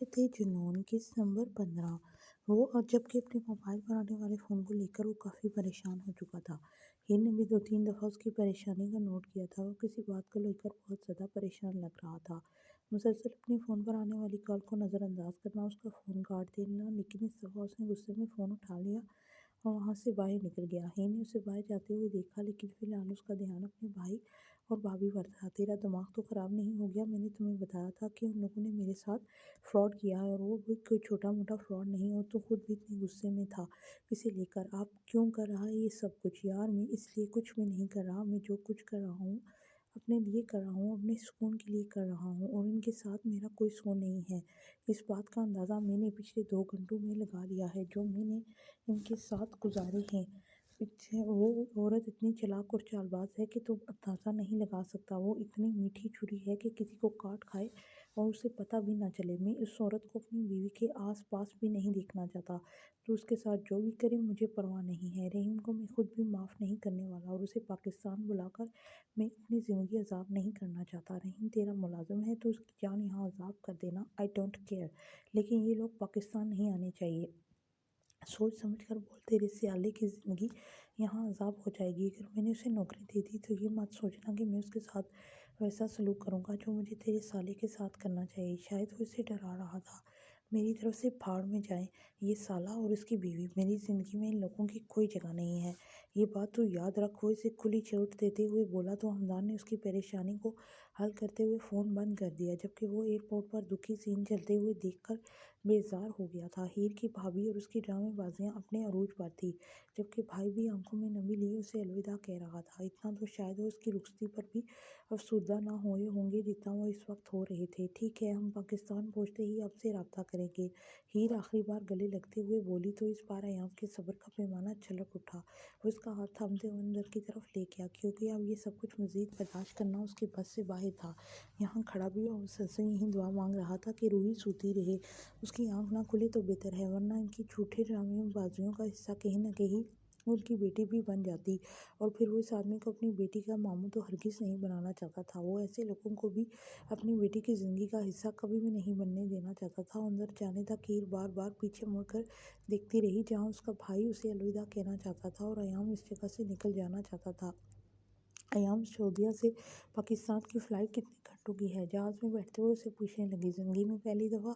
عاشق جنون قسط نمبر 15 وہ اور جبکہ اپنے موبائل پر آنے والے فون کو لے کر وہ کافی پریشان ہو چکا تھا۔ ہیر نے بھی 2-3 دفعہ اس کی پریشانی کا نوٹ کیا تھا۔ وہ کسی بات کو لے کر بہت زیادہ پریشان لگ رہا تھا۔ مسلسل اپنے فون پر آنے والی کال کو نظر انداز کرنا اس کا فون کاٹ دینا، لیکن اس دفعہ اس نے غصے میں فون اٹھا لیا اور وہاں سے باہر نکل گیا۔ ہیر نے اسے باہر جاتے ہوئے دیکھا، لیکن فی الحال اس کا دھیان اپنے بھائی اور بھابھی پر تھا۔ تیرا دماغ تو خراب نہیں ہو گیا؟ میں نے تمہیں بتایا تھا کہ ان لوگوں نے میرے ساتھ فراڈ کیا ہے، اور وہ بھی کوئی چھوٹا موٹا فراڈ نہیں، اور تو خود بھی اتنے غصے میں تھا اسے لے کر۔ آپ کیوں کر رہا ہے یہ سب کچھ؟ یار میں اس لیے کچھ بھی نہیں کر رہا، میں جو کچھ کر رہا ہوں اپنے لیے کر رہا ہوں، اپنے سکون کے لیے کر رہا ہوں، اور ان کے ساتھ میرا کوئی سکون نہیں ہے۔ اس بات کا اندازہ میں نے پچھلے 2 گھنٹوں میں لگا لیا ہے جو میں نے ان کے ساتھ گزارے ہیں۔ وہ عورت اتنی چلاک اور چال باز ہے کہ تم اندازہ نہیں لگا سکتا۔ وہ اتنی میٹھی چھری ہے کہ کسی کو کاٹ کھائے اور اسے پتہ بھی نہ چلے۔ میں اس عورت کو اپنی بیوی کے آس پاس بھی نہیں دیکھنا چاہتا۔ تو اس کے ساتھ جو بھی کرے مجھے پرواہ نہیں ہے۔ رحیم کو میں خود بھی معاف نہیں کرنے والا، اور اسے پاکستان بلا کر میں اپنی زندگی عذاب نہیں کرنا چاہتا۔ رحیم تیرا ملازم ہے تو اس کی جان یہاں عذاب کر دینا، آئی ڈونٹ کیئر، لیکن یہ لوگ پاکستان نہیں آنے چاہیے۔ سوچ سمجھ کر بول، تیرے سیالے کی زندگی یہاں عذاب ہو جائے گی۔ اگر میں نے اسے نوکری دے دی تو یہ مت سوچنا کہ میں اس کے ساتھ ویسا سلوک کروں گا جو مجھے تیرے سالے کے ساتھ کرنا چاہیے۔ شاید وہ اسے ڈرا رہا تھا۔ میری طرف سے بھاڑ میں جائیں یہ سالہ اور اس کی بیوی، میری زندگی میں ان لوگوں کی کوئی جگہ نہیں ہے، یہ بات تو یاد رکھ۔ وہ اسے کھلی چھوٹ دیتے ہوئے بولا تو حمدان نے اس کی پریشانی کو حل کرتے ہوئے فون بند کر دیا، جبکہ وہ ایئرپورٹ پر دکھی سین چلتے ہوئے دیکھ کر بیزار ہو گیا تھا۔ ہیر کی بھابھی اور اس کی ڈرامے بازیاں اپنے عروج پر تھی، جبکہ بھائی بھی آنکھوں میں نمی لیے اسے الوداع کہہ رہا تھا۔ اتنا تو شاید وہ اس کی رخصتی پر بھی افسردہ نہ ہوئے ہوں گے جتنا وہ اس وقت ہو رہے تھے۔ ٹھیک ہے، ہم پاکستان پہنچتے ہی آپ سے رابطہ کریں گے، ہیر آخری بار گلے لگتے ہوئے بولی تو اس بار ایام کے صبر کا پیمانہ چھلک اٹھا۔ وہ اس کا ہاتھ تھامتے ہوئے اندر کی طرف لے گیا، کیونکہ اب یہ سب کچھ مزید برداشت کرنا اس کے بس سے باہر تھا۔ یہاں کھڑا بھی اور مسلسل یہی دعا مانگ رہا تھا کہ روحی سوتی رہے، اس کی آنکھ نہ کھلے تو بہتر ہے، ورنہ ان کی جھوٹے ڈرامے بازیوں کا حصہ کہیں نہ کہیں ان کی بیٹی بھی بن جاتی، اور پھر وہ اس آدمی کو اپنی بیٹی کا ماموں تو ہرگز نہیں بنانا چاہتا تھا۔ وہ ایسے لوگوں کو بھی اپنی بیٹی کی زندگی کا حصہ کبھی بھی نہیں بننے دینا چاہتا تھا۔ اندر جانے تک ہیر بار بار پیچھے مڑ کر دیکھتی رہی جہاں اس کا بھائی اسے الوداع کہنا چاہتا تھا اور ایام اس جگہ سے نکل جانا چاہتا تھا۔ ایام سعودیہ سے پاکستان کی فلائٹ کتنے گھنٹوں کی ہے؟ جہاز میں بیٹھتے ہوئے اسے پوچھنے لگی۔ زندگی میں پہلی دفعہ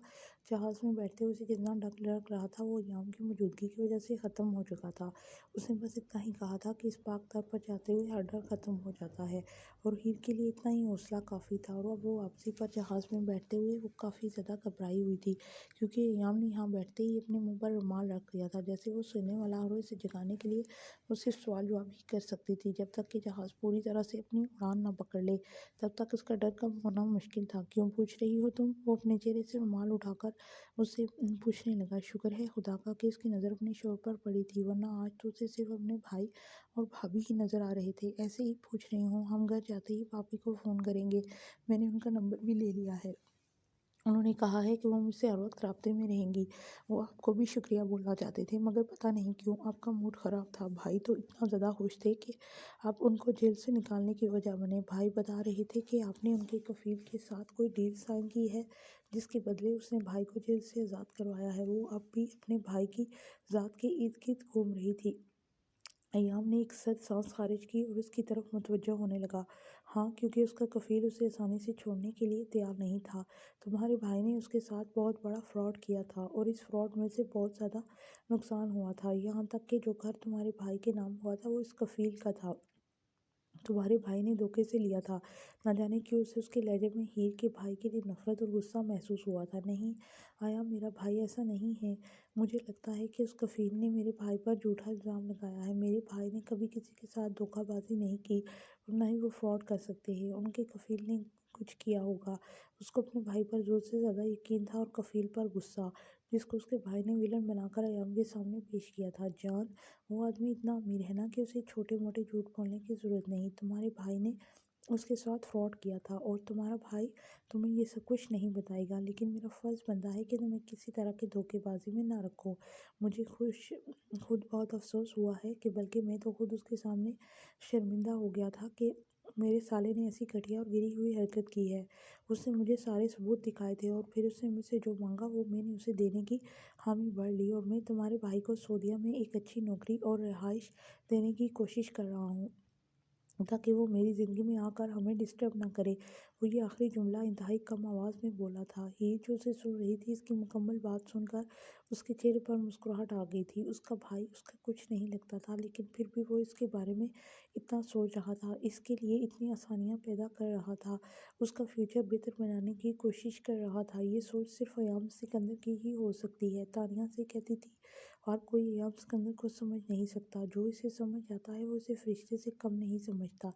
جہاز میں بیٹھتے ہوئے اسے جتنا ڈر لگ رہا تھا وہ ایام کی موجودگی کی وجہ سے ختم ہو چکا تھا۔ اس نے بس اتنا ہی کہا تھا کہ اس پاک تر پر جاتے ہوئے ہر ڈر ختم ہو جاتا ہے، اور ہیر کے لیے اتنا ہی حوصلہ کافی تھا۔ اور اب وہ واپسی پر جہاز میں بیٹھتے ہوئے وہ کافی زیادہ گھبرائی ہوئی تھی، کیونکہ ایام نے یہاں بیٹھتے ہی اپنے منہ پر رومال رکھ دیا تھا، جیسے وہ سونے والا، اور اسے جگانے کے لیے وہ صرف سوال جواب ہی کر سکتی تھی۔ جب تک کہ جہاز پوری طرح سے اپنی اڑان نہ پکڑ لے تب تک اس کا ڈر کم ہونا مشکل تھا۔ کیوں پوچھ رہی ہو تم؟ وہ اپنے چہرے سے رومال اٹھا کر اس سے پوچھنے لگا۔ شکر ہے خدا کا کہ اس کی نظر اپنے شوہر پر پڑی تھی، ورنہ آج تو اسے صرف اپنے بھائی اور بھابھی ہی نظر آ رہے تھے۔ ایسے ہی پوچھ رہی ہوں، ہم گھر جاتے ہی پاپی کو فون کریں گے، میں نے ان کا نمبر بھی لے لیا ہے، انہوں نے کہا ہے کہ وہ مجھ سے ہر وقت رابطے میں رہیں گی۔ وہ آپ کو بھی شکریہ بولنا چاہتے تھے، مگر پتہ نہیں کیوں آپ کا موڈ خراب تھا۔ بھائی تو اتنا زیادہ خوش تھے کہ آپ ان کو جیل سے نکالنے کی وجہ بنے۔ بھائی بتا رہے تھے کہ آپ نے ان کے کفیل کے ساتھ کوئی ڈیل سائن کی ہے، جس کے بدلے اس نے بھائی کو جیل سے آزاد کروایا ہے۔ وہ اب بھی اپنے بھائی کی ذات کے ارد گرد گھوم رہی تھی۔ ایام نے ایک سرد سانس خارج کی اور اس کی طرف متوجہ ہونے لگا۔ ہاں، کیونکہ اس کا کفیل اسے آسانی سے چھوڑنے کے لیے تیار نہیں تھا۔ تمہارے بھائی نے اس کے ساتھ بہت بڑا فراڈ کیا تھا، اور اس فراڈ میں سے بہت زیادہ نقصان ہوا تھا، یہاں تک کہ جو گھر تمہارے بھائی کے نام ہوا تھا وہ اس کفیل کا تھا۔ تمہارے بھائی نے دھوکے سے لیا تھا۔ نہ جانے کیوں اسے اس کے لہجے میں ہیر کے بھائی کے لیے نفرت اور غصہ محسوس ہوا تھا۔ نہیں آیا، میرا بھائی ایسا نہیں ہے۔ مجھے لگتا ہے کہ اس کفیل نے میرے بھائی پر جھوٹا الزام لگایا ہے۔ میرے بھائی نے کبھی کسی کے ساتھ دھوکہ بازی نہیں کی، اور نہ ہی وہ فراڈ کر سکتے ہیں۔ ان کے کفیل نے کچھ کیا ہوگا۔ اس کو اپنے بھائی پر ضرورت سے زیادہ یقین تھا اور کفیل پر غصہ، جس کو اس کے بھائی نے ویلن بنا کر ایام کے سامنے پیش کیا تھا۔ جان، وہ آدمی اتنا امیر ہے نا کہ اسے چھوٹے موٹے جھوٹ بولنے کی ضرورت نہیں۔ تمہارے بھائی نے اس کے ساتھ فراڈ کیا تھا، اور تمہارا بھائی تمہیں یہ سب کچھ نہیں بتائے گا، لیکن میرا فرض بنتا ہے کہ تمہیں کسی طرح کی دھوکے بازی میں نہ رکھو۔ مجھے خود بہت افسوس ہوا ہے، کہ بلکہ میں تو خود اس کے سامنے شرمندہ ہو گیا تھا کہ میرے سالے نے ایسی گھٹیا اور گری ہوئی حرکت کی ہے۔ اس نے مجھے سارے ثبوت دکھائے تھے اور پھر اس نے مجھ سے جو مانگا وہ میں نے اسے دینے کی حامی بھر لی، اور میں تمہارے بھائی کو سعودیہ میں ایک اچھی نوکری اور رہائش دینے کی کوشش کر رہا ہوں تاکہ وہ میری زندگی میں آ کر ہمیں ڈسٹرب نہ کرے۔ وہ یہ آخری جملہ انتہائی کم آواز میں بولا تھا۔ ہیر جو اسے سن رہی تھی، اس کی مکمل بات سن کر اس کے چہرے پر مسکراہٹ آ گئی تھی۔ اس کا بھائی اس کا کچھ نہیں لگتا تھا، لیکن پھر بھی وہ اس کے بارے میں اتنا سوچ رہا تھا، اس کے لیے اتنی آسانیاں پیدا کر رہا تھا، اس کا فیوچر بہتر بنانے کی کوشش کر رہا تھا۔ یہ سوچ صرف ایام سکندر کی ہی ہو سکتی ہے، تانیہ سے کہتی تھی، اور کوئی ایام سکندر کو سمجھ نہیں سکتا۔ جو اسے سمجھ جاتا ہے وہ اسے فرشتے سے کم نہیں سمجھتا۔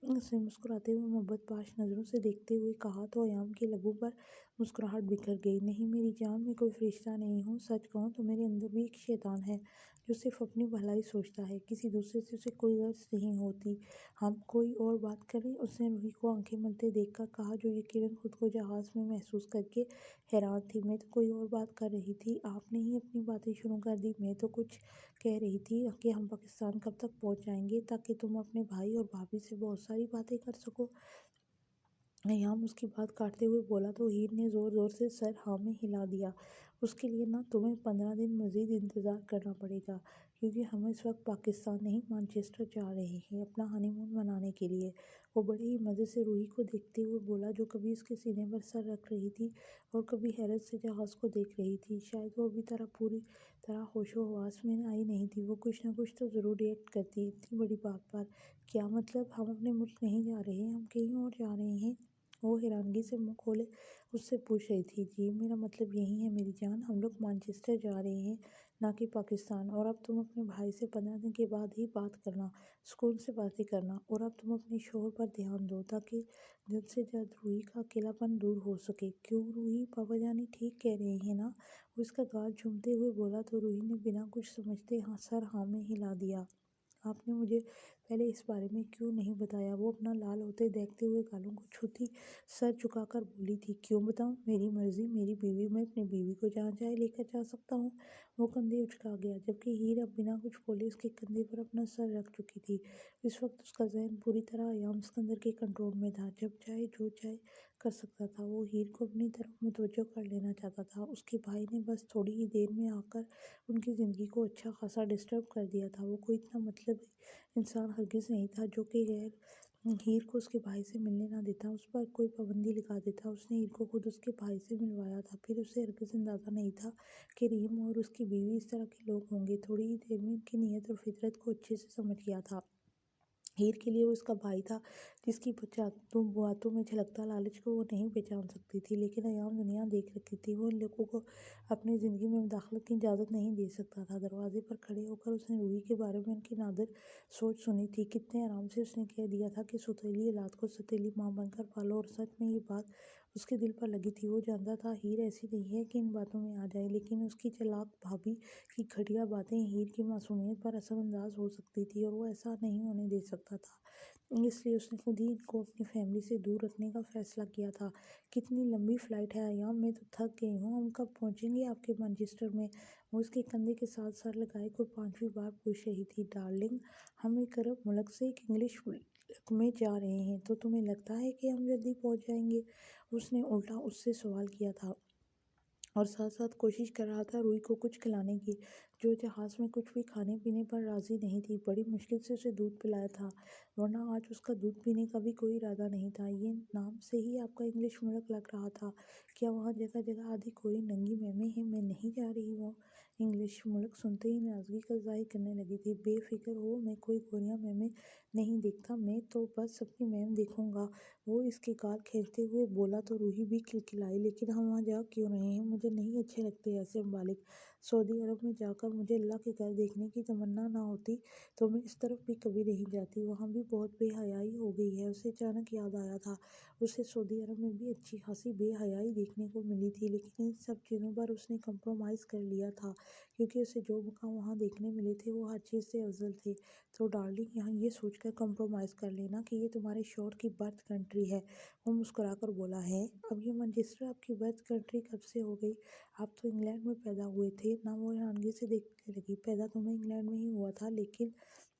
اس نے مسکراتے ہوئے محبت باش نظروں سے دیکھتے ہوئے کہا تو ایام کے لبوں پر مسکراہٹ بکھر گئی۔ نہیں میری جان، میں کوئی فرشتہ نہیں ہوں۔ سچ کہوں تو میرے اندر بھی ایک شیطان ہے جو صرف اپنی بھلائی سوچتا ہے، کسی دوسرے سے اسے کوئی غرض نہیں ہوتی۔ ہم کوئی اور بات کریں؟ اس نے روحی کو آنکھیں ملتے دیکھ کر کہا، جو یقیناً خود کو جہاز میں محسوس کر کے حیران تھی۔ میں تو کوئی اور بات کر رہی تھی، آپ نے ہی اپنی باتیں شروع کر دی۔ میں تو کچھ کہہ رہی تھی کہ ہم پاکستان کب تک پہنچ جائیں گے تاکہ تم اپنے بھائی اور بھابھی سے بہت ساری باتیں کر سکو۔ ایام اس کی بات کاٹتے ہوئے بولا تو ہیر نے زور زور سے سر ہاں میں ہلا دیا۔ اس کے لیے نہ تمہیں 15 دن مزید انتظار کرنا پڑے گا، کیونکہ ہم اس وقت پاکستان نہیں مانچسٹر جا رہے ہیں اپنا ہانی مون منانے کے لیے۔ وہ بڑے ہی مزے سے روحی کو دیکھتے ہوئے بولا، جو کبھی اس کے سینے پر سر رکھ رہی تھی اور کبھی حیرت سے جہاز کو دیکھ رہی تھی۔ شاید وہ ابھی پوری طرح ہوش و حواس میں آئی نہیں تھی، وہ کچھ نہ کچھ تو ضرور ریئیکٹ کرتی اتنی بڑی بات پر۔ کیا مطلب؟ ہم اپنے ملک نہیں جا رہے، ہم کہیں اور جا رہے ہیں؟ وہ حیرانگی سے منہ کھولے اس سے پوچھ رہی تھی۔ جی میرا مطلب یہی ہے میری جان، ہم لوگ مانچسٹر جا رہے ہیں، نہ کہ پاکستان۔ اور اب تم اپنے بھائی سے 15 دن کے بعد ہی بات کرنا، سکون سے باتیں کرنا، اور اب تم اپنے شوہر پر دھیان دو تاکہ جلد سے جلد روحی کا اکیلا پن دور ہو سکے۔ کیوں روحی، پاپا جانی ٹھیک کہہ رہے ہیں نا؟ وہ اس کا گال چومتے ہوئے بولا تو روحی نے بنا کچھ سمجھتے سر ہاں میں ہلا دیا۔ آپ نے مجھے پہلے اس بارے میں کیوں نہیں بتایا؟ وہ اپنا لال ہوتے دیکھتے ہوئے گالوں کو چھوتی سر جھکا کر بولی تھی۔ کیوں بتاؤں؟ میری مرضی، میری بیوی، میں اپنی بیوی کو جہاں چاہے لے کر جا سکتا ہوں۔ وہ کندھے اچکا گیا، جبکہ ہیر اب بنا کچھ بولے اس کے کندھے پر اپنا سر رکھ چکی تھی۔ اس وقت اس کا ذہن پوری طرح ایام سکندر کے کنٹرول میں تھا، جب چاہے جو چاہے کر سکتا تھا۔ وہ ہیر کو اپنی طرف متوجہ کر لینا چاہتا تھا۔ اس کے بھائی نے بس تھوڑی ہی دیر میں آ کر ان کی زندگی کو اچھا خاصا ڈسٹرب کر دیا تھا۔ وہ کوئی اتنا مطلبی انسان ہرگز نہیں تھا جو کہ ہیر کو اس کے بھائی سے ملنے نہ دیتا، اس پر کوئی پابندی لگا دیتا۔ اس نے ہیر کو خود اس کے بھائی سے ملوایا تھا، پھر اسے ہرگز اندازہ نہیں تھا کہ رحیم اور اس کی بیوی اس طرح کے لوگ ہوں گے۔ تھوڑی ہی دیر میں ان کی نیت اور فطرت کو اچھے سے سمجھ گیا تھا۔ ہیر کے لیے وہ اس کا بھائی تھا، جس کی باتوں میں جھلکتا لالچ کو وہ نہیں پہچان سکتی تھی، لیکن ایام دنیا دیکھ رکھی تھی، وہ ان لوگوں کو اپنی زندگی میں مداخلت کی اجازت نہیں دے سکتا تھا۔ دروازے پر کھڑے ہو کر اس نے روحی کے بارے میں ان کی نادر سوچ سنی تھی۔ کتنے آرام سے اس نے کہہ دیا تھا کہ سوتیلی اولاد کو سوتیلی ماں بن کر پالو، اور سچ میں یہ بات اس کے دل پر لگی تھی۔ وہ جانتا تھا ہیر ایسی نہیں ہے کہ ان باتوں میں آ جائے، لیکن اس کی چالاک بھابھی کی گھٹیا باتیں ہیر کی معصومیت پر اثر انداز ہو سکتی تھی، اور وہ ایسا نہیں ہونے دے سکتا تھا۔ اس لیے اس نے خود ہی ان کو اپنی فیملی سے دور رکھنے کا فیصلہ کیا تھا۔ کتنی لمبی فلائٹ ہے ایام، میں تو تھک گئی ہوں، ہم کب پہنچیں گے آپ کے مانچسٹر میں؟ وہ اس کے کندھے کے ساتھ سر لگائے کوئی 5ویں بار پوچھ رہی تھی۔ ڈارلنگ، ہم ایک عرب ملک سے ایک انگلش ملک میں جا رہے ہیں، تو تمہیں لگتا ہے کہ ہم جلدی پہنچ جائیں گے؟ اس نے الٹا اس سے سوال کیا تھا، اور ساتھ ساتھ کوشش کر رہا تھا روحی کو کچھ کھلانے کی، جو جہاز میں کچھ بھی کھانے پینے پر راضی نہیں تھی۔ بڑی مشکل سے اسے دودھ پلایا تھا، ورنہ آج اس کا دودھ پینے کا بھی کوئی ارادہ نہیں تھا۔ یہ نام سے ہی آپ کا انگلش ملک لگ رہا تھا، کیا وہاں جگہ جگہ آدھی کوری ننگی میمیں ہیں؟ میں نہیں جا رہی۔ وہ انگلش ملک سنتے ہی ناراضگی کا ظاہر کرنے لگی تھی۔ بے فکر ہو، میں کوئی گوریاں میمیں نہیں دیکھتا، میں تو بس اپنی میم دیکھوں گا۔ وہ اس کے گال کھینچتے ہوئے بولا تو روحی بھی کھلکھلائی، لیکن ہم وہاں جا کیوں رہے ہیں؟ مجھے نہیں اچھے لگتے ایسے ممالک۔ سعودی عرب میں جا کر مجھے اللہ کے گھر دیکھنے کی تمنا نہ ہوتی تو میں اس طرف بھی کبھی نہیں جاتی، وہاں بھی بہت بے حیائی ہو گئی ہے۔ اسے اچانک یاد آیا تھا، اسے سعودی عرب میں بھی اچھی خاصی بے حیائی دیکھنے کو ملی تھی، لیکن ان سب چیزوں پر اس نے کمپرومائز کر لیا تھا، کیونکہ اسے جو مقام وہاں دیکھنے ملے تھے وہ ہر چیز سے افضل تھے۔ تو ڈارلنگ، یہاں یہ سوچ کر کمپرومائز کر لینا کہ یہ تمہارے شوہر کی برتھ کنٹری ہے۔ وہ مسکرا کر بولا، ہے؟ اب یہ مانچسٹر آپ کی برتھ کنٹری کب سے ہو گئی؟ آپ تو انگلینڈ میں پیدا ہوئے تھے نا؟ وہ حیرانگی سے دیکھنے لگی۔ پیدا تو میں انگلینڈ میں ہی ہوا تھا، لیکن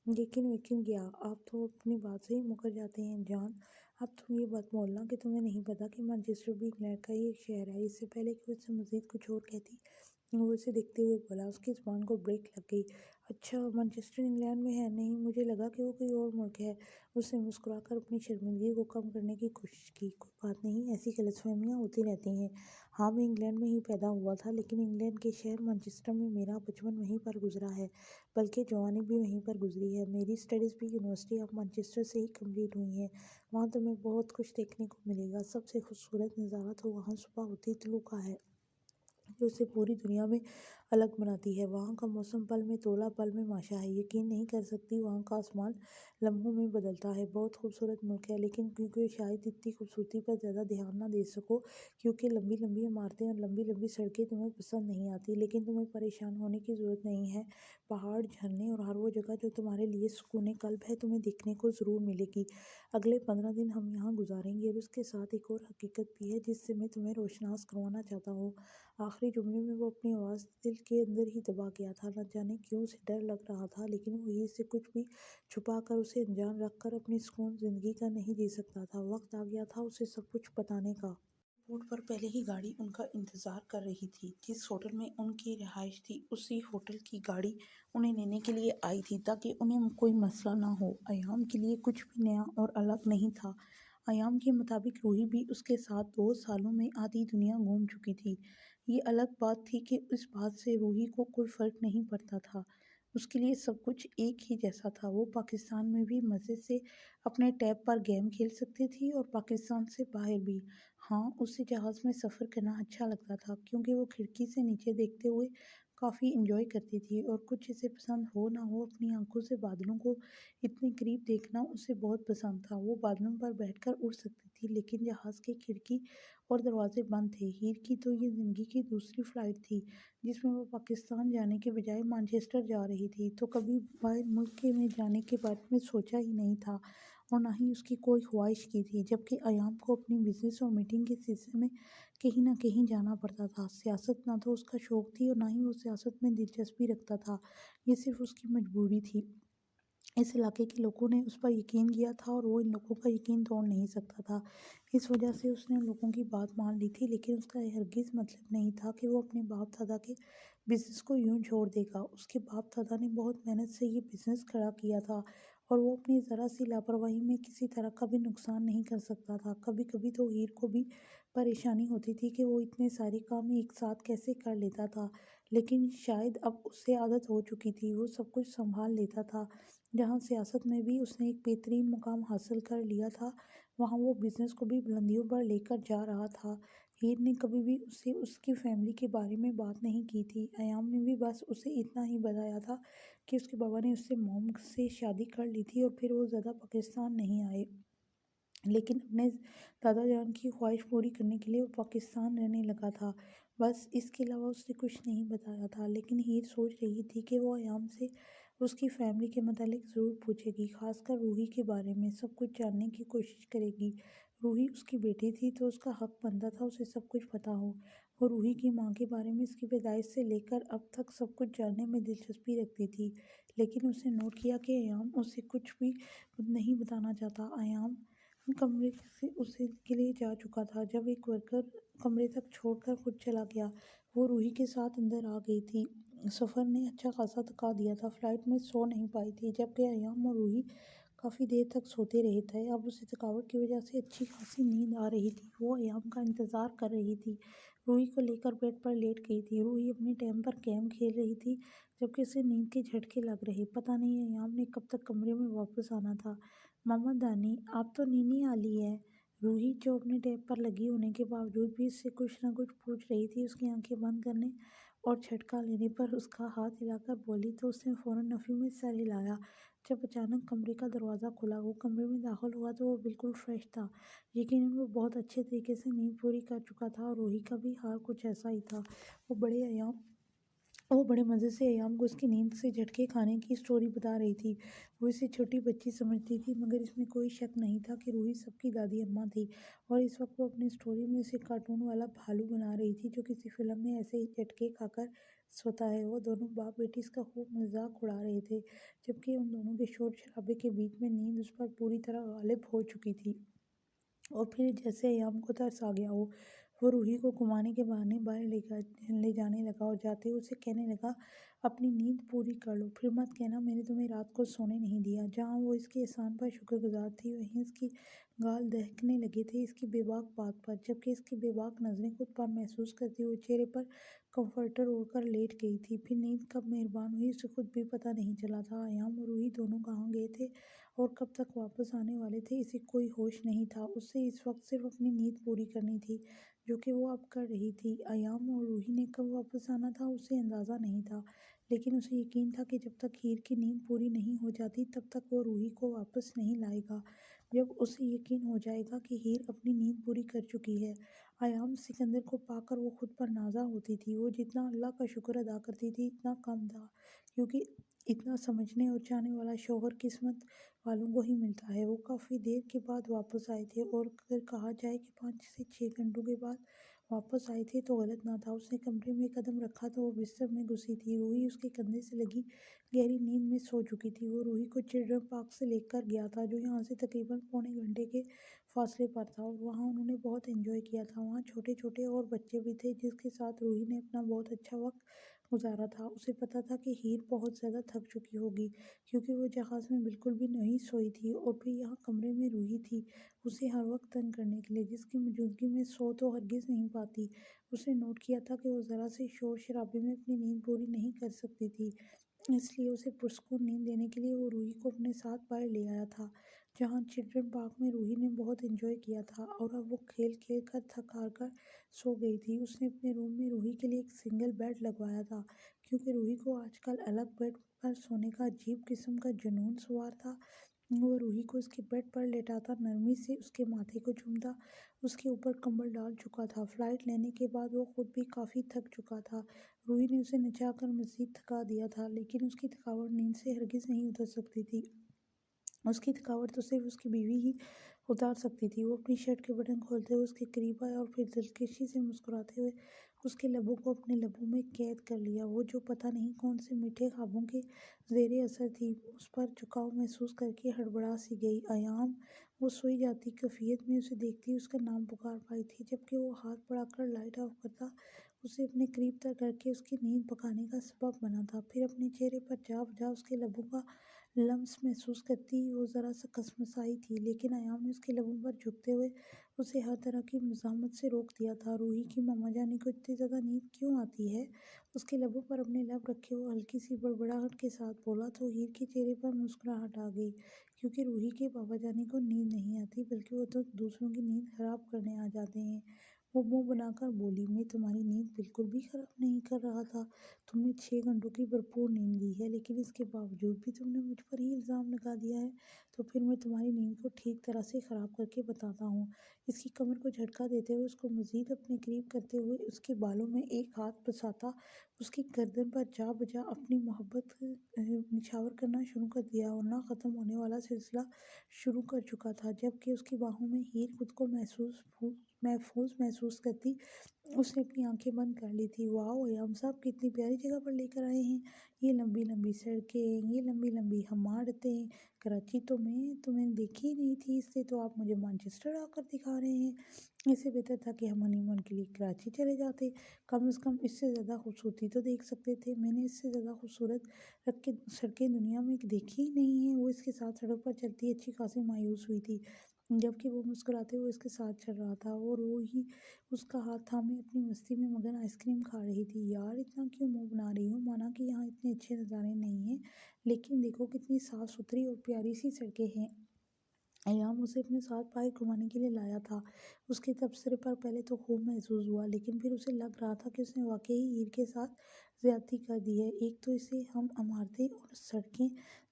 یقین گیا، آپ تو اپنی بات سے ہی مکر جاتے ہیں جان۔ اب تم یہ بات بولنا کہ تمہیں نہیں پتا کہ مانچسٹر بھی انگلینڈ کا ہی ایک شہر ہے۔ اس سے پہلے کہ وہ اس سے مزید کچھ اور کہتی، وہ اسے دیکھتے ہوئے بولا۔ اس کی زبان کو بریک لگ گئی۔ اچھا، مانچسٹر انگلینڈ میں ہے؟ نہیں، مجھے لگا کہ وہ کوئی اور ملک ہے۔ اس نے مسکرا کر اپنی شرمندگی کو کم کرنے کی کوشش کی۔ کوئی بات نہیں، ایسی غلط فہمیاں ہوتی رہتی ہیں۔ ہاں، میں انگلینڈ میں ہی پیدا ہوا تھا، لیکن انگلینڈ کے شہر مانچسٹر میں میرا بچپن وہیں پر گزرا ہے، بلکہ جوانی بھی وہیں پر گزری ہے۔ میری اسٹڈیز بھی یونیورسٹی آف مانچسٹر سے ہی کمپلیٹ ہوئی ہیں۔ وہاں تمہیں بہت کچھ دیکھنے کو ملے گا۔ سب سے خوبصورت نظارہ تو وہاں صبح ہوتی طلوع کا ہے، جو اسے پوری دنیا میں الگ بناتی ہے۔ وہاں کا موسم پل میں تولا پل میں ماشا ہے۔ یقین نہیں کر سکتی وہاں کا آسمان لمحوں میں بدلتا ہے۔ بہت خوبصورت ملک ہے، لیکن کیونکہ شاید اتنی خوبصورتی پر زیادہ دھیان نہ دے سکو، کیونکہ لمبی لمبی عمارتیں اور لمبی لمبی سڑکیں تمہیں پسند نہیں آتی۔ لیکن تمہیں پریشان ہونے کی ضرورت نہیں ہے۔ پہاڑ، جھرنے اور ہر وہ جگہ جو تمہارے لیے سکون قلب ہے، تمہیں دیکھنے کو ضرور ملے گی۔ اگلے 15 دن ہم یہاں گزاریں گے، اور اس کے ساتھ ایک اور حقیقت بھی ہے جس سے میں تمہیں روشناس کروانا چاہتا ہوں۔ آخری جملے میں وہ اپنی آواز دل کے اندر ہی دبا گیا تھا۔ نہ جانے کیوں اسے ڈر لگ رہا تھا، لیکن وہ ہیر سے کچھ بھی چھپا کر، اسے انجان رکھ کر اپنی سکون زندگی کا نہیں جی سکتا تھا۔ وقت آ گیا تھا اسے سب کچھ بتانے کا۔ ایئرپورٹ پر پہلے ہی گاڑی ان کا انتظار کر رہی تھی۔ جس ہوٹل میں ان کی رہائش تھی، اسی ہوٹل کی گاڑی انہیں لینے کے لیے آئی تھی، تاکہ انہیں کوئی مسئلہ نہ ہو۔ ایام کے لیے کچھ بھی نیا اور الگ نہیں تھا۔ ایام کے مطابق روحی بھی اس کے ساتھ 2 سالوں میں آدھی دنیا گھوم چکی تھی۔ یہ الگ بات تھی کہ اس بات سے روحی کو کوئی فرق نہیں پڑتا تھا۔ اس کے لیے سب کچھ ایک ہی جیسا تھا۔ وہ پاکستان میں بھی مزے سے اپنے ٹیب پر گیم کھیل سکتی تھی، اور پاکستان سے باہر بھی۔ ہاں، اسے جہاز میں سفر کرنا اچھا لگتا تھا، کیونکہ وہ کھڑکی سے نیچے دیکھتے ہوئے کافی انجوائے کرتی تھی، اور کچھ اسے پسند ہو نہ ہو، اپنی آنکھوں سے بادلوں کو اتنے قریب دیکھنا اسے بہت پسند تھا۔ وہ بادلوں پر بیٹھ کر اڑ سکتی تھی، لیکن جہاز کے کھڑکی اور دروازے بند تھے۔ ہیر کی تو یہ زندگی کی دوسری فلائٹ تھی، جس میں وہ پاکستان جانے کے بجائے مانچسٹر جا رہی تھی۔ تو کبھی باہر ملک میں جانے کے بارے میں سوچا ہی نہیں تھا، اور نہ ہی اس کی کوئی خواہش کی تھی، جبکہ ایام کو اپنی بزنس اور میٹنگ کے سلسلے میں کہیں نہ کہیں جانا پڑتا تھا۔ سیاست نہ تو اس کا شوق تھی، اور نہ ہی وہ سیاست میں دلچسپی رکھتا تھا۔ یہ صرف اس کی مجبوری تھی۔ اس علاقے کے لوگوں نے اس پر یقین کیا تھا، اور وہ ان لوگوں کا یقین توڑ نہیں سکتا تھا۔ اس وجہ سے اس نے ان لوگوں کی بات مان لی تھی، لیکن اس کا ہرگز مطلب نہیں تھا کہ وہ اپنے باپ دادا کے بزنس کو یوں چھوڑ دے گا۔ اس کے باپ دادا نے بہت محنت سے یہ بزنس کھڑا کیا تھا، اور وہ اپنی ذرا سی لاپرواہی میں کسی طرح کا بھی نقصان نہیں کر سکتا تھا۔ کبھی کبھی تو ہیر کو بھی پریشانی ہوتی تھی کہ وہ اتنے سارے کام ایک ساتھ کیسے کر لیتا تھا، لیکن شاید اب اسے عادت ہو چکی تھی۔ وہ سب کچھ سنبھال لیتا تھا۔ جہاں سیاست میں بھی اس نے ایک بہترین مقام حاصل کر لیا تھا، وہاں وہ بزنس کو بھی بلندیوں پر لے کر جا رہا تھا۔ ہیر نے کبھی بھی اسے اس کی فیملی کے بارے میں بات نہیں کی تھی۔ ایام نے بھی بس اسے اتنا ہی بتایا تھا کہ اس کے بابا نے اس سے موم سے شادی کر لی تھی، اور پھر وہ زیادہ پاکستان نہیں آئے، لیکن اپنے دادا جان کی خواہش پوری کرنے کے لیے وہ پاکستان رہنے لگا تھا۔ بس اس کے علاوہ اس نے کچھ نہیں بتایا تھا۔ لیکن ہیر سوچ رہی تھی کہ وہ ایام سے اس کی فیملی کے متعلق ضرور پوچھے گی، خاص کر روحی کے بارے میں سب کچھ جاننے کی کوشش کرے گی۔ روحی اس کی بیٹی تھی، تو اس کا حق بنتا تھا اسے سب کچھ پتہ ہو۔ وہ روحی کی ماں کے بارے میں اس کی پیدائش سے لے کر اب تک سب کچھ جاننے میں دلچسپی رکھتی تھی، لیکن اس نے نوٹ کیا کہ ایام اسے کچھ بھی نہیں بتانا چاہتا۔ ایام کمرے سے اسے کے لیے جا چکا تھا، جب ایک ورکر کمرے تک چھوڑ کر خود چلا گیا۔ وہ روحی کے ساتھ اندر آ گئی تھی۔ سفر نے اچھا خاصا تھکا دیا تھا۔ فلائٹ میں سو نہیں پائی تھی، جبکہ ایام اور روحی کافی دیر تک سوتے رہے تھے۔ اب اسے تھکاوٹ کی وجہ سے اچھی خاصی نیند آ رہی تھی۔ وہ ایام کا انتظار کر رہی تھی، روحی کو لے کر بیڈ پر لیٹ گئی تھی۔ روحی اپنے ٹائم پر گیم کھیل رہی تھی، جبکہ اسے نیند کے جھٹکے لگ رہے۔ پتہ نہیں ایام نے کب تک کمرے میں واپس آنا تھا۔ ماما دانی، آپ تو نینی آلی ہے۔ روحی، جو اپنے ٹیب پر لگی ہونے کے باوجود بھی اس سے کچھ نہ کچھ پوچھ رہی تھی، اس کی آنکھیں بند کرنے اور جھٹکا لینے پر اس کا ہاتھ ہلا کر بولی، تو اس نے فوراً نفی میں سر ہلایا۔ جب اچانک کمرے کا دروازہ کھلا، وہ کمرے میں داخل ہوا تو وہ بالکل فریش تھا۔ یقیناً وہ بہت اچھے طریقے سے نیند پوری کر چکا تھا، اور روحی کا بھی حال کچھ ایسا ہی تھا۔ وہ بڑے ایام وہ بڑے مزے سے ایام کو اس کی نیند سے جھٹکے کھانے کی اسٹوری بتا رہی تھی۔ وہ اسے چھوٹی بچی سمجھتی تھی، مگر اس میں کوئی شک نہیں تھا کہ روحی سب کی دادی اماں تھی، اور اس وقت وہ اپنی اسٹوری میں اسے کارٹون والا بھالو بنا رہی تھی جو کسی فلم میں ایسے ہی جھٹکے کھا کر سوتا ہے۔ وہ دونوں باپ بیٹی اس کا خوب مذاق اڑا رہے تھے، جبکہ ان دونوں کے شور شرابے کے بیچ میں نیند اس پر پوری طرح غالب ہو چکی تھی۔ اور پھر جیسے ایام کو ترس آ گیا ہو، وہ روحی کو گھمانے کے بہانے باہر لے جانے لگا اور جاتے ہوئے اسے کہنے لگا، اپنی نیند پوری کر لو، پھر مت کہنا میں نے تمہیں رات کو سونے نہیں دیا۔ جہاں وہ اس کے احسان پر شکر گزار تھی، وہیں اس کی گال دہکنے لگے تھے اس کی بے باک بات پر، جبکہ اس کی بے باک نظریں خود پر محسوس کرتے ہوئے چہرے پر کمفرٹر اوڑھ کر لیٹ گئی تھی۔ پھر نیند کب مہربان ہوئی اسے خود بھی پتہ نہیں چلا تھا۔ ایام اور روحی دونوں کہاں گئے تھے اور کب تک واپس آنے والے تھے، اسے کوئی ہوش نہیں تھا۔ اسے اس وقت صرف اپنی نیند پوری کرنی تھی، جو کہ وہ اب کر رہی تھی۔ ایام اور روحی نے کب واپس آنا تھا اسے اندازہ نہیں تھا، لیکن اسے یقین تھا کہ جب تک ہیر کی نیند پوری نہیں ہو جاتی تب تک وہ روحی کو واپس نہیں لائے گا۔ جب اسے یقین ہو جائے گا کہ ہیر اپنی نیند پوری کر چکی ہے، ایام سکندر کو پا کر وہ خود پر نازا ہوتی تھی۔ وہ جتنا اللہ کا شکر ادا کرتی تھی اتنا کم تھا، کیونکہ اتنا سمجھنے اور چاہنے والا شوہر قسمت والوں کو ہی ملتا ہے۔ وہ کافی دیر کے بعد واپس آئے تھے، اور اگر کہا جائے کہ 5 سے 6 گھنٹوں کے بعد واپس آئے تھے تو غلط نہ تھا۔ اس نے کمرے میں قدم رکھا تو وہ بستر میں گھسی تھی۔ روحی اس کے کندھے سے لگی گہری نیند میں سو چکی تھی۔ وہ روحی کو چلڈرن پارک سے لے کر گیا تھا، جو یہاں سے تقریباً پونے گھنٹے کے فاصلے پر تھا، اور وہاں انہوں نے بہت انجوائے کیا تھا۔ وہاں چھوٹے چھوٹے اور بچے بھی تھے جس کے ساتھ روحی نے اپنا بہت اچھا وقت گزارا تھا۔ اسے پتہ تھا کہ ہیر بہت زیادہ تھک چکی ہوگی، کیونکہ وہ جہاز میں بالکل بھی نہیں سوئی تھی، اور پھر یہاں کمرے میں روحی تھی اسے ہر وقت تنگ کرنے کے لیے، جس کی موجودگی میں سو تو ہرگز نہیں پاتی۔ اس نے نوٹ کیا تھا کہ وہ ذرا سے شور شرابے میں اپنی نیند پوری نہیں کر سکتی تھی، اس لیے اسے پرسکون نیند دینے کے لیے وہ روحی کو اپنے ساتھ باہر لے آیا تھا، جہاں چلڈرن پارک میں روحی نے بہت انجوائے کیا تھا، اور اب وہ کھیل کھیل کر تھک ہار کر سو گئی تھی۔ اس نے اپنے روم میں روحی کے لیے ایک سنگل بیڈ لگوایا تھا، کیونکہ روحی کو آج کل الگ بیڈ پر سونے کا عجیب قسم کا جنون سوار تھا۔ وہ روحی کو اس کے بیڈ پر لیٹاتا، نرمی سے اس کے ماتھے کو چومتا، اس کے اوپر کمبل ڈال چکا تھا۔ فلائٹ لینے کے بعد وہ خود بھی کافی تھک چکا تھا۔ روحی نے اسے نچا کر مزید تھکا دیا تھا، لیکن اس کی تھکاوٹ نیند سے ہرگز نہیں اتر سکتی تھی۔ اس کی تھکاوٹ تو صرف اس کی بیوی ہی اتار سکتی تھی۔ وہ اپنی شرٹ کے بٹن کھولتے ہوئے اس کے قریب آیا اور پھر دلکشی سے مسکراتے ہوئے اس کے لبوں کو اپنے لبوں میں قید کر لیا۔ وہ جو پتہ نہیں کون سے میٹھے خوابوں کے زیر اثر تھی، اس پر جھکاؤ محسوس کر کے ہڑبڑا سی گئی۔ ایام وہ سوئی جاتی کیفیت میں اسے دیکھتی اس کا نام پکار پائی تھی، جبکہ وہ ہاتھ بڑھا کر لائٹ آف کرتا اسے اپنے قریب تر کر کے اس کی نیند پکانے کا سبب بنا تھا۔ پھر اپنے چہرے پر جا بجا اس کے لبوں کا لمس محسوس کرتی وہ ذرا سا کسمسائی تھی، لیکن ایام نے اس کے لبوں پر جھکتے ہوئے اسے ہر طرح کی مزاحمت سے روک دیا تھا۔ روحی کی ماما جانی کو اتنی زیادہ نیند کیوں آتی ہے؟ اس کے لبوں پر اپنے لب رکھے وہ ہلکی سی بڑبڑاہٹ کے ساتھ بولا تو ہیر کے چہرے پر مسکراہٹ آ گئی، کیونکہ روحی کے بابا جانی کو نیند نہیں آتی، بلکہ وہ تو دوسروں کی نیند خراب کرنے آ جاتے ہیں۔ وہ منہ بنا کر بولی، میں تمہاری نیند بالکل بھی خراب نہیں کر رہا تھا، تم نے 6 گھنٹوں کی بھرپور نیند لی ہے، لیکن اس کے باوجود بھی تم نے مجھ پر ہی الزام لگا دیا ہے، تو پھر میں تمہاری نیند کو ٹھیک طرح سے خراب کر کے بتاتا ہوں۔ اس کی کمر کو جھٹکا دیتے ہوئے اس کو مزید اپنے قریب کرتے ہوئے اس کے بالوں میں ایک ہاتھ پھنساتا اس کی گردن پر جا بجا اپنی محبت نچھاور کرنا شروع کر دیا، اور نہ ختم ہونے والا سلسلہ شروع کر چکا تھا۔ جبکہ اس کی باہوں میں ہیر خود کو محفوظ محسوس کرتی اس نے اپنی آنکھیں بند کر لی تھی۔ واؤ، ایام صاحب کتنی پیاری جگہ پر لے کر آئے ہیں، یہ لمبی لمبی سڑکیں، یہ لمبی لمبی عمارتیں، کراچی تو میں تمہیں دیکھی ہی نہیں تھی، اس لیے تو آپ مجھے مانچسٹر آ کر دکھا رہے ہیں۔ اس سے بہتر تھا کہ ہم ہنی مون کے لیے کراچی چلے جاتے، کم از کم اس سے زیادہ خوبصورتی تو دیکھ سکتے تھے۔ میں نے اس سے زیادہ خوبصورت سڑکیں دنیا میں دیکھی ہی نہیں ہیں۔ وہ اس کے ساتھ سڑک پر چلتی اچھی خاصی مایوس ہوئی تھی، جبکہ وہ مسکراتے ہوئے اس کے ساتھ چل رہا تھا، اور وہ ہی اس کا ہاتھ تھامے اپنی مستی میں مگن آئس کریم کھا رہی تھی۔ یار اتنا کیوں منہ بنا رہی ہوں، مانا کہ یہاں اتنے اچھے نظارے نہیں ہیں، لیکن دیکھو کتنی صاف ستھری اور پیاری سی سڑکیں ہیں۔ ایام اسے اپنے ساتھ باہر گھمانے کے لیے لایا تھا۔ اس کے تبصرے پر پہلے تو خوب محسوس ہوا، لیکن پھر اسے لگ رہا تھا کہ اس نے واقعی ہیر کے ساتھ زیادتی کر دی ہے۔ ایک تو اسے ہم عمارتیں اور سڑکیں